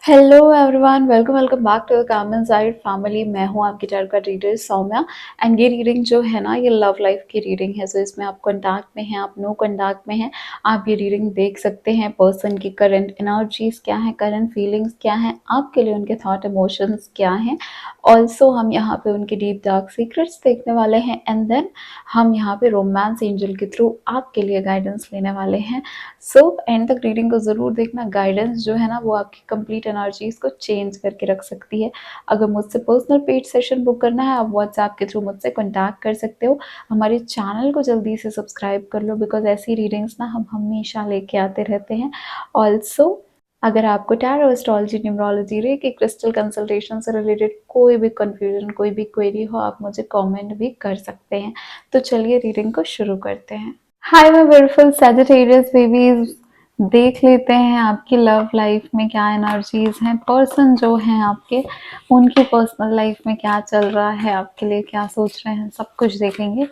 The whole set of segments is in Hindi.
Hello everyone, welcome back to the calm inside family. मैं हूं आपकी टारगेट का रीडर सौम्या। एंड ये रीडिंग जो है ना, ये लव लाइफ की रीडिंग है। सो इसमें आप कॉन्टैक्ट में हैं, आप नो कॉन्टैक्ट में हैं, आप ये रीडिंग देख सकते हैं। पर्सन की करंट एनर्जीज क्या है, करंट फीलिंग्स क्या है, आपके लिए उनके थॉट इमोशंस क्या हैं। ऑल्सो हम यहाँ पे उनके डीप डार्क सीक्रेट्स देखने वाले हैं। एंड देन हम यहाँ पे रोमांस एंजल के थ्रू आपके लिए गाइडेंस लेने वाले हैं। सो एंड तक रीडिंग को ज़रूर देखना। गाइडेंस जो है ना, वो आपकी कंप्लीट एनर्जीज को चेंज करके रख सकती है। अगर मुझसे पर्सनल पेड सेशन बुक करना है, आप व्हाट्सएप के थ्रू मुझसे कॉन्टैक्ट कर सकते हो। हमारे चैनल को जल्दी से सब्सक्राइब कर लो, बिकॉज ऐसी रीडिंग्स ना हम हमेशा लेके आते रहते हैं। ऑल्सो अगर आपको tarot, astrology, numerology, reiki, crystal consultation से रिलेटेड कोई भी कंफ्यूजन, कोई भी क्वेरी हो, आप मुझे कमेंट भी कर सकते हैं। तो चलिए रीडिंग को शुरू करते हैं। Hi my beautiful Sagittarius babies, देख लेते हैं आपकी लव लाइफ में क्या एनर्जीज हैं। पर्सन जो हैं आपके, उनकी पर्सनल लाइफ में क्या चल रहा है, आपके लिए क्या सोच रहे हैं, सब कुछ देखेंगे।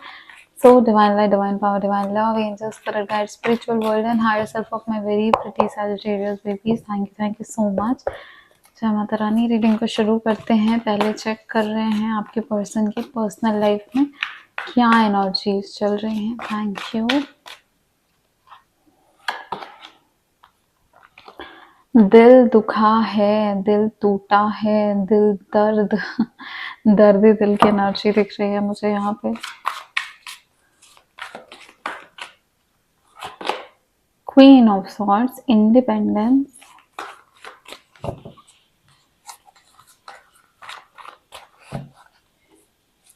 So divine light, divine power, divine love, angels, spirit guide, spiritual world and higher self of my very pretty Sagittarius babies, thank you so much. जय माता रानी। रीडिंग को शुरू करते हैं। पहले चेक कर रहे हैं आपके पर्सन की पर्सनल लाइफ में क्या एनर्जीज चल रही हैं। Thank you. दिल दुखा है, दिल टूटा है, दिल दर्द दर्द दिल की एनर्जी दिख रही है मुझे यहाँ पे। क्वीन ऑफ सॉर्ड्स, इंडिपेंडेंस,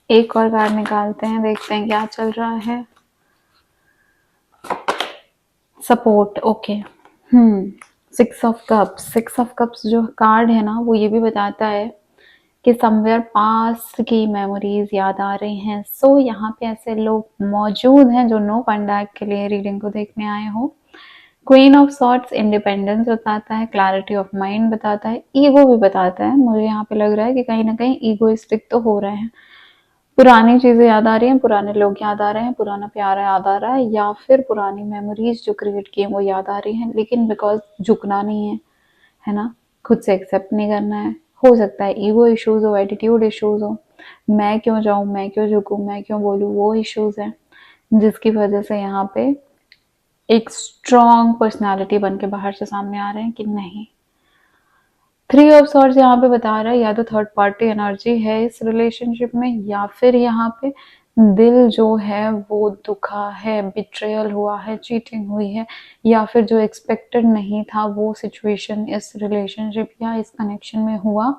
एक और कार्ड निकालते हैं, देखते हैं क्या चल रहा है। Support, okay. Six of cups, six of cups जो कार्ड है ना, वो ये भी बताता है कि समवेयर पास्ट की मेमोरीज याद आ रही हैं। सो यहाँ पे ऐसे लोग मौजूद हैं जो नो कॉन्टैक्ट के लिए रीडिंग को देखने आए हो। क्वीन ऑफ सॉर्ट्स इंडिपेंडेंस बताता है, क्लैरिटी ऑफ माइंड बताता है, ईगो भी बताता है। मुझे यहाँ पे लग रहा है कि कहीं ना कहीं ईगोइस्टिक तो हो रहे हैं। पुरानी चीजें याद आ रही हैं, पुराने लोग याद आ रहे हैं, पुराना प्यार याद आ रहा है, या फिर पुरानी मेमोरीज जो क्रिएट की हैं वो याद आ रही हैं। लेकिन बिकॉज झुकना नहीं है ना, खुद से एक्सेप्ट नहीं करना है। हो सकता है ईगो इश्यूज हो, एटीट्यूड इश्यूज हो, मैं क्यों जाऊं, मैं क्यों झुकूं, मैं क्यों बोलूं, वो इश्यूज हैं, जिसकी वजह से यहाँ पे एक स्ट्रॉन्ग पर्सनालिटी बन के बाहर से सामने आ रहे हैं कि नहीं। थ्री ऑफ सॉर्ड्स यहाँ पे बता रहा है या तो थर्ड पार्टी एनर्जी है इस रिलेशनशिप में, या फिर यहाँ पे दिल जो है वो दुखा है, बिट्रेयल हुआ है, चीटिंग हुई है, या फिर जो एक्सपेक्टेड नहीं था वो सिचुएशन इस रिलेशनशिप या इस कनेक्शन में हुआ।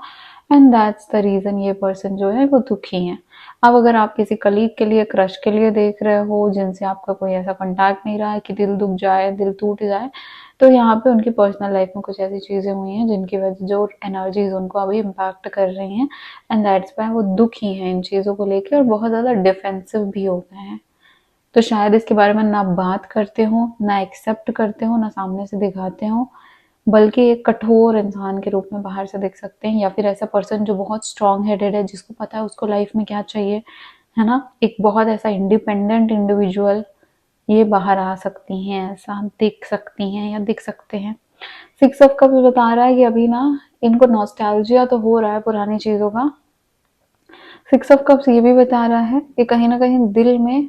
एंड दैट्स द रीजन ये पर्सन जो है वो दुखी है। अब अगर आप किसी कलीग के लिए, क्रश के लिए देख रहे हो, जिनसे आपका कोई ऐसा कॉन्टैक्ट नहीं रहा है कि दिल दुख जाए, दिल टूट जाए, तो यहाँ पे उनकी पर्सनल लाइफ में कुछ ऐसी चीजें हुई हैं जिनकी वजह, जो एनर्जीज उनको अभी इम्पैक्ट कर रही हैं। एंड दैट्स व्हाई वो दुखी हैं इन चीजों को लेके, और बहुत ज्यादा डिफेंसिव भी हो गए हैं। तो शायद इसके बारे में ना बात करते हो, ना एक्सेप्ट करते हो, ना सामने से दिखाते हो, बल्कि एक कठोर इंसान के रूप में बाहर से दिख सकते हैं। या फिर ऐसा पर्सन जो बहुत स्ट्रॉन्ग हेडेड है, जिसको पता है उसको लाइफ में क्या चाहिए, है ना, एक बहुत ऐसा इंडिपेंडेंट इंडिविजुअल, ये बाहर आ सकती हैं, ऐसा दिख सकती हैं या दिख सकते हैं। सिक्स ऑफ कप्स बता रहा है कि अभी ना इनको नॉस्टैल्जिया तो हो रहा है पुरानी चीजों का। सिक्स ऑफ कप्स ये भी बता रहा है कि कहीं ना कहीं दिल में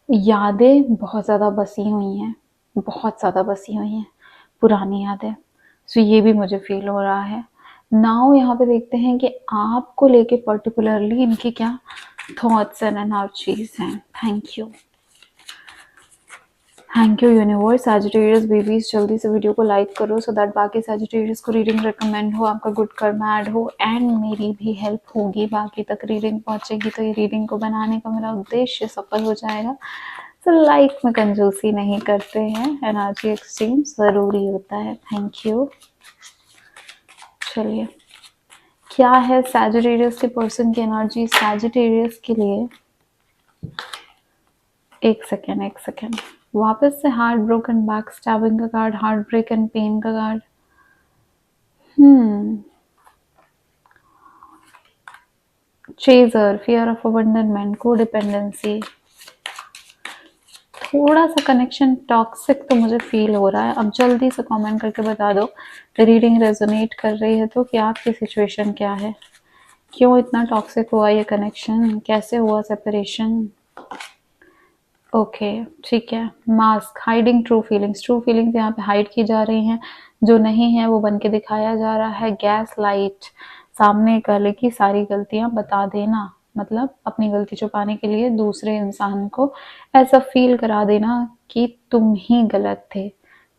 यादें बहुत ज्यादा बसी हुई हैं, बहुत ज्यादा बसी हुई हैं पुरानी यादें। सो ये भी मुझे फील हो रहा है। नाउ यहाँ पे देखते हैं कि आपको लेके पर्टिकुलरली इनके क्या थॉट्स एंड एनर्जीज हैं। Thank you universe. Sagittarius babies जल्दी से वीडियो को लाइक करो सो दैट बाकी सैजिटेरियस को रीडिंग रिकमेंड हो, आपका गुड कर्मा ऐड हो, एंड मेरी भी हेल्प होगी, बाकी तक रीडिंग पहुंचेगी, तो ये रीडिंग को बनाने का मेरा उद्देश्य सफल हो जाएगा। तो लाइक में कंजूसी नहीं करते हैं, एनर्जी एक्सचेंज ज़रूरी होता है। Thank you. चलिए, क्या है सैजिटेरियस के पर्सन की एनर्जी सैजिटेरियस के लिए। एक सेकेंड, वापस से हार्ट ब्रोकन, बैक स्टैबिंग का card, heart break and pain का card. Chaser, fear of abandonment, codependency, थोड़ा सा कनेक्शन टॉक्सिक तो मुझे फील हो रहा है। अब जल्दी से कमेंट करके बता दो रीडिंग रेजोनेट कर रही है तो कि आपकी सिचुएशन क्या है, क्यों इतना टॉक्सिक हुआ ये कनेक्शन, कैसे हुआ सेपरेशन। ओके ठीक है। मास्क, हाइडिंग ट्रू फीलिंग्स यहाँ पे हाइड की जा रही हैं, जो नहीं है वो बन के दिखाया जा रहा है। गैस लाइट, सामने वाले की सारी गलतियां बता देना, मतलब अपनी गलती छुपाने के लिए दूसरे इंसान को ऐसा फील करा देना कि तुम ही गलत थे,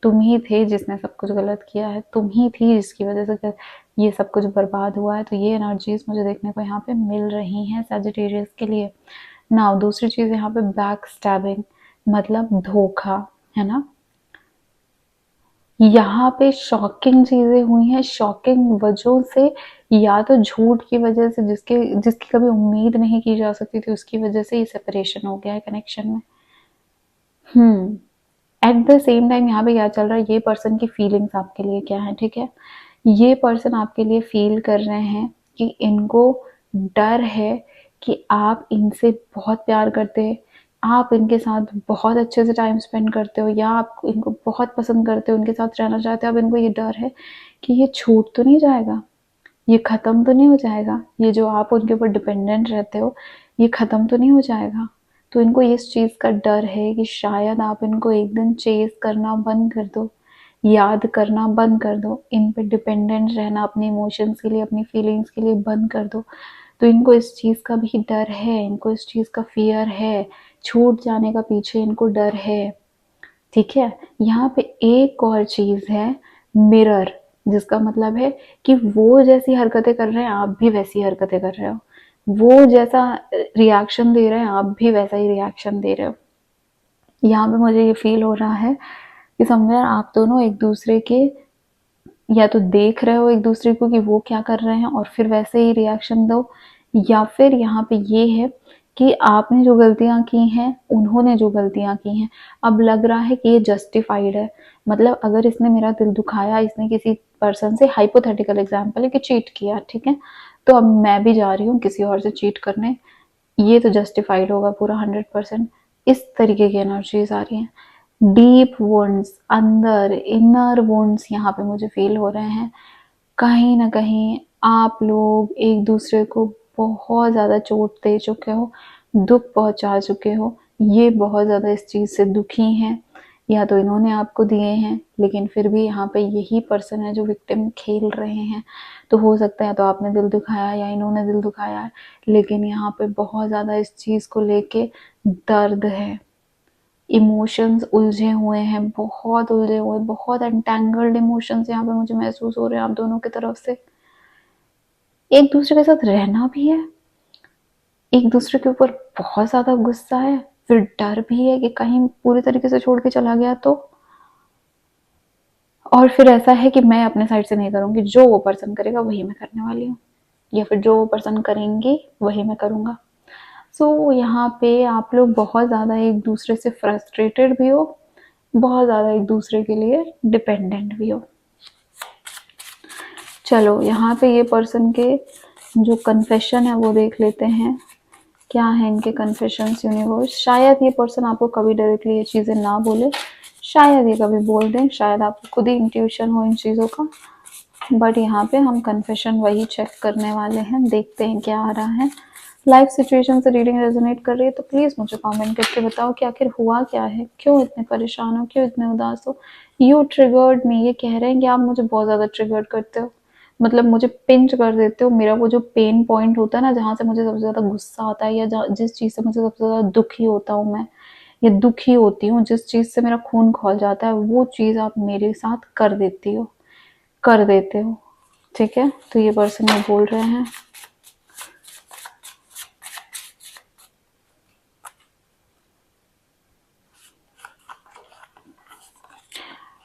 तुम ही थे जिसने सब कुछ गलत किया है, तुम ही थी जिसकी वजह से ये सब कुछ बर्बाद हुआ है। तो ये एनर्जीज मुझे देखने को यहाँ पे मिल रही हैं सजिटेरियस के लिए। नाउ दूसरी चीज यहाँ पे बैक स्टैबिंग, मतलब धोखा, है ना। यहाँ पे शॉकिंग चीजें हुई हैं, शॉकिंग वजहों से, या तो झूठ की वजह से, जिसकी कभी उम्मीद नहीं की जा सकती थी, उसकी वजह से ये सेपरेशन हो गया है कनेक्शन में। एट द सेम टाइम यहाँ पे क्या चल रहा है, ये पर्सन की फीलिंग्स आपके लिए क्या है, ठीक है। ये पर्सन आपके लिए फील कर रहे हैं कि इनको डर है कि आप इनसे बहुत प्यार करते हैं, आप इनके साथ बहुत अच्छे से टाइम स्पेंड करते हो, या आप इनको बहुत पसंद करते हो, उनके साथ रहना चाहते हो। अब इनको ये डर है कि ये छूट तो नहीं जाएगा, ये ख़त्म तो नहीं हो जाएगा, ये जो आप उनके ऊपर डिपेंडेंट रहते हो ये ख़त्म तो नहीं हो जाएगा। तो इनको इस चीज़ का डर है कि शायद आप इनको एक दिन चेज़ करना बंद कर दो, याद करना बंद कर दो, इन पे डिपेंडेंट रहना अपने इमोशंस के लिए, अपनी फीलिंग्स के लिए बंद कर दो। तो इनको इस चीज़ का भी डर है, इनको इस चीज़ का फ़ियर है, छूट जाने का पीछे इनको डर है, ठीक है। यहाँ पे एक और चीज़ है, मिरर, जिसका मतलब है कि वो जैसी हरकतें कर रहे हैं आप भी वैसी हरकतें कर रहे हो, वो जैसा रिएक्शन दे रहे हैं आप भी वैसा ही रिएक्शन दे रहे हो। यहाँ पे मुझे ये फील हो रहा है कि समवेयर आप दोनों एक दूसरे के, या तो देख रहे हो एक दूसरे को कि वो क्या कर रहे हैं और फिर वैसे ही रिएक्शन दो, या फिर यहाँ पे ये है कि आपने जो गलतियां की हैं, उन्होंने जो गलतियां की हैं, अब लग रहा है कि ये जस्टिफाइड है। मतलब अगर इसने मेरा दिल दुखाया, इसने किसी पर्सन से, हाइपोथेटिकल एग्जांपल है कि चीट किया, ठीक है, तो अब मैं भी जा रही हूँ किसी और से चीट करने, ये तो जस्टिफाइड होगा पूरा 100%। इस तरीके की एनर्जीज आ रही हैं। डीप वुंड्स, अंदर इनर वुंड्स यहाँ पे मुझे फील हो रहे हैं। कहीं ना कहीं आप लोग एक दूसरे को बहुत ज़्यादा चोट दे चुके हो, दुख पहुंचा चुके हो, ये बहुत ज़्यादा इस चीज़ से दुखी हैं, या तो इन्होंने आपको दिए हैं, लेकिन फिर भी यहाँ पे यही पर्सन है जो विक्टिम खेल रहे हैं। तो हो सकता है तो आपने दिल दुखाया या इन्होंने दिल दुखाया है, लेकिन यहाँ पे बहुत ज़्यादा इस चीज़ को लेके दर्द है, इमोशंस उलझे हुए हैं, बहुत उलझे हुए, बहुत एंटेंगल्ड इमोशंस यहाँ पे मुझे महसूस हो रहे हैं आप दोनों की तरफ से। एक दूसरे के साथ रहना भी है, एक दूसरे के ऊपर बहुत ज्यादा गुस्सा है, फिर डर भी है कि कहीं पूरी तरीके से छोड़ के चला गया तो, और फिर ऐसा है कि मैं अपने साइड से नहीं करूंगी, जो वो पर्सन करेगा वही मैं करने वाली हूँ, या फिर जो वो पर्सन करेंगे वही मैं करूंगा। सो यहाँ पे आप लोग बहुत ज़्यादा एक दूसरे से फ्रस्ट्रेटेड भी हो, बहुत ज़्यादा एक दूसरे के लिए डिपेंडेंट भी हो। चलो यहाँ पे ये पर्सन के जो कन्फेशन है वो देख लेते हैं, क्या है इनके कन्फेशंस यूनिवर्स। शायद ये पर्सन आपको कभी डायरेक्टली ये चीज़ें ना बोले, शायद ये कभी बोल दें, शायद आपको खुद ही इंट्यूशन हो इन चीज़ों का, बट यहाँ पे हम कन्फेशन वही चेक करने वाले हैं, देखते हैं क्या आ रहा है। लाइफ सिचुएशन से रीडिंग रेजोनेट कर रही है तो प्लीज़ मुझे कमेंट करके बताओ कि आखिर हुआ क्या है, क्यों इतने परेशान हो, क्यों इतने उदास हो। यू ट्रिगर्ड मी, ये कह रहे हैं कि आप मुझे बहुत ज़्यादा ट्रिगर्ड करते हो, मतलब मुझे पिंच कर देते हो, मेरा वो जो पेन पॉइंट होता है ना, जहाँ से मुझे सबसे ज़्यादा गुस्सा आता है, या जिस चीज़ से मुझे सबसे ज़्यादा दुखी होता हूँ मैं, या दुखी होती हूँ, जिस चीज़ से मेरा खून खौल जाता है, वो चीज़ आप मेरे साथ कर देती हो, कर देते हो, ठीक है। तो ये पर्सन ये बोल रहे हैं।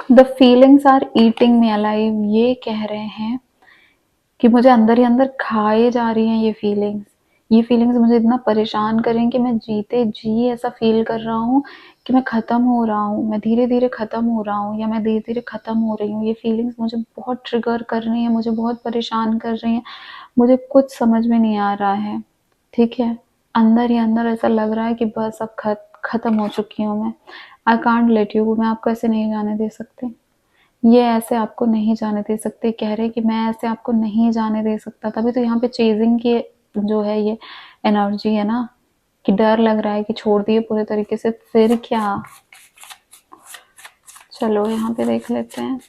The feelings are eating me alive, ये कह रहे हैं कि मुझे अंदर ही अंदर खाए जा रही हैं ये फीलिंग्स मुझे इतना परेशान करें कि मैं जीते जी ऐसा फील कर रहा हूँ कि मैं ख़त्म हो रहा हूँ, मैं धीरे धीरे ख़त्म हो रहा हूँ, या मैं धीरे धीरे ख़त्म हो रही हूँ। ये फीलिंग्स मुझे बहुत ट्रिगर कर रही हैं, मुझे बहुत परेशान कर रही हैं, मुझे कुछ समझ में नहीं आ रहा है, ठीक है। अंदर ही अंदर ऐसा लग रहा है कि बस अब ख़त्म हो चुकी हूँ मैं। आई कांट लेट यू, मैं आपको ऐसे नहीं जाने दे सकते, ये ऐसे आपको नहीं जाने दे सकते, कह रहे कि मैं ऐसे आपको नहीं जाने दे सकता। तभी तो यहाँ पे चेजिंग की जो है ये एनर्जी है ना, कि डर लग रहा है कि छोड़ दिए पूरे तरीके से, फिर क्या। चलो यहाँ पे देख लेते हैं,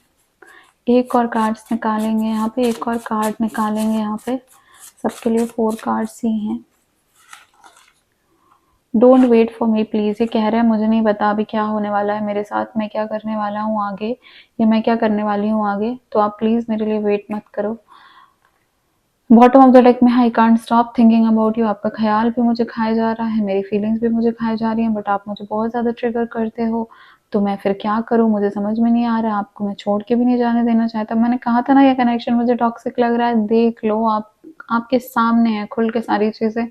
एक और कार्ड्स निकालेंगे यहाँ पे, एक और कार्ड निकालेंगे यहाँ पे, सबके लिए 4 कार्ड्स ही हैं। Don't wait for me please, ये कह रहे हैं मुझे नहीं पता अभी क्या होने वाला है मेरे साथ, मैं क्या करने वाला हूँ आगे, या मैं क्या करने वाली हूँ आगे, तो आप प्लीज मेरे लिए वेट मत करो। बॉटम ऑफ द डेक में I can't stop thinking about you, आपका ख्याल भी मुझे खाया जा रहा है, मेरी फीलिंग्स भी मुझे खाई जा रही हैं, बट आप मुझे बहुत ज़्यादा ट्रिगर करते हो, तो मैं फिर क्या करूँ, मुझे समझ में नहीं आ रहा है। आपको मैं छोड़ के भी नहीं जाने देना चाहता। मैंने कहा था ना ये कनेक्शन मुझे टॉक्सिक लग रहा है, देख लो आप, आपके सामने है खुल के सारी चीज़ें।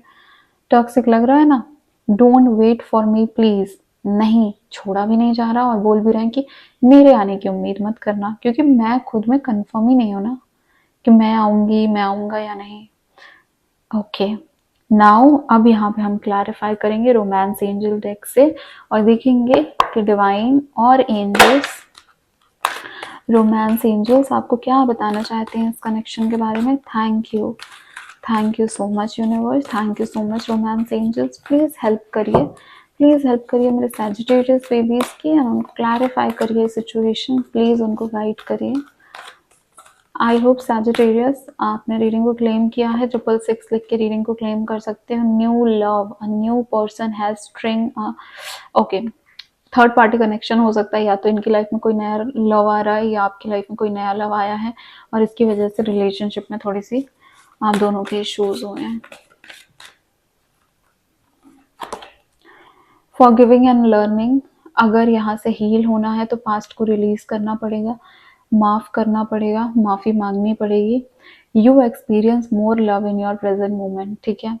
टॉक्सिक लग रहा है ना, don't wait for me please, नहीं छोड़ा भी नहीं जा रहा, और बोल भी रहे हैं कि मेरे आने की उम्मीद मत करना, क्योंकि मैं खुद में कंफर्म ही नहीं हूं ना कि मैं आऊंगी, मैं आऊंगा या नहीं। ओके, नाउ अब यहाँ पे हम क्लैरिफाई करेंगे रोमांस एंजल डेक से, और देखेंगे कि डिवाइन और एंजल्स, रोमांस एंजल्स आपको क्या बताना चाहते हैं इस कनेक्शन के बारे में। Thank you so much universe, thank you so much romance angels, please help करिए, प्लीज़ हेल्प करिए मेरे सैजिटेरियस बेबीज़ की, और उनको क्लैरिफाई करिए सिचुएशन, प्लीज़ उनको गाइड करिए। आई होप सैजिटेरियस आपने रीडिंग को क्लेम किया है, 666 लिख के रीडिंग को क्लेम कर सकते हो। New love, a new person has string, okay, third party connection हो सकता है, या तो इनकी लाइफ में कोई नया लव आ रहा है, या आपकी लाइफ में कोई नया लव आया है, और इसकी वजह से रिलेशनशिप में थोड़ी सी आप दोनों के इश्यूज हुए हैं। फॉरगिविंग एंड लर्निंग, अगर यहाँ से हील होना है तो पास्ट को रिलीज करना पड़ेगा, माफ करना पड़ेगा, माफी मांगनी पड़ेगी। You experience more love in your present moment, ठीक है,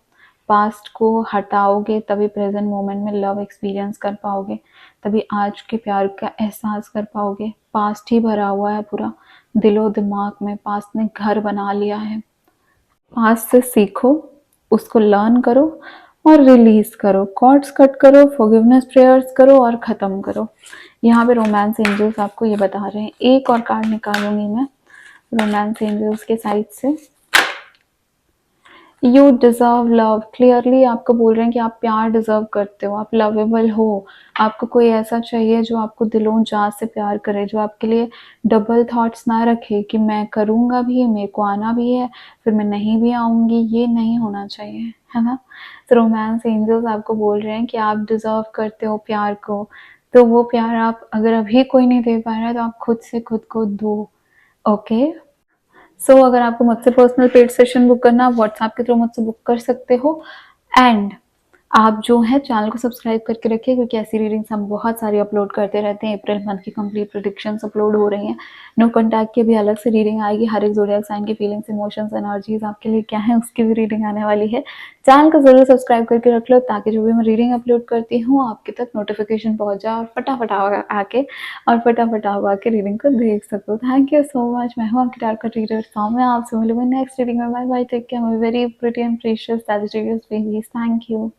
पास्ट को हटाओगे तभी प्रेजेंट मोमेंट में लव एक्सपीरियंस कर पाओगे, तभी आज के प्यार का एहसास कर पाओगे। पास्ट ही भरा हुआ है पूरा दिलो दिमाग में, पास्ट ने घर बना लिया है। पास्ट से सीखो, उसको लर्न करो और रिलीज करो, कॉर्ड्स कट करो, फॉरगिवनेस प्रेयर्स करो और ख़त्म करो। यहाँ पे रोमांस एंजल्स आपको ये बता रहे हैं। एक और कार्ड निकालूंगी मैं रोमांस एंजल्स के साइड से। यू डिजर्व लव, क्लियरली आपको बोल रहे हैं कि आप प्यार डिजर्व करते हो, आप लवेबल हो, आपको कोई ऐसा चाहिए जो आपको दिलों जान से प्यार करे, जो आपके लिए डबल थॉट्स ना रखे कि मैं करूँगा भी, मेरे को आना भी है, फिर मैं नहीं भी आऊँगी, ये नहीं होना चाहिए, है ना। तो रोमांस एंजल्स आपको बोल रहे हैं कि आप डिजर्व करते हो प्यार को, तो वो प्यार आप अगर अभी कोई नहीं दे पा रहा है तो आप खुद से खुद को दो। ओके, अगर आपको मुझसे पर्सनल पेड सेशन बुक करना, आप व्हाट्सएप के थ्रू मुझसे बुक कर सकते हो। एंड आप जो है चैनल को सब्सक्राइब करके रखिए, क्योंकि ऐसी रीडिंग्स हम बहुत सारी अपलोड करते रहते हैं। अप्रैल मंथ की कंप्लीट प्रेडिक्शंस अपलोड हो रही हैं। नो कॉन्टैक्ट की भी अलग से रीडिंग आएगी, हर एक ज़ोडिएक साइन की फीलिंग्स, इमोशंस, एनर्जीज आपके लिए क्या है उसकी भी रीडिंग आने वाली है। चैनल को ज़रूर सब्सक्राइब करके रख लो, ताकि जो भी मैं रीडिंग अपलोड करती हूँ आपके तक नोटिफिकेशन पहुँच जाए, और फटाफट आके और फटाफट आप आके रीडिंग को देख सको। Thank you so much. मैं हूँ आपकी टारगेट रीडर सौम्या, मैं आपसे मिलूंगी नेक्स्ट रीडिंग में। Bye bye, take care my very pretty and precious Sagittarius babies. Thank you.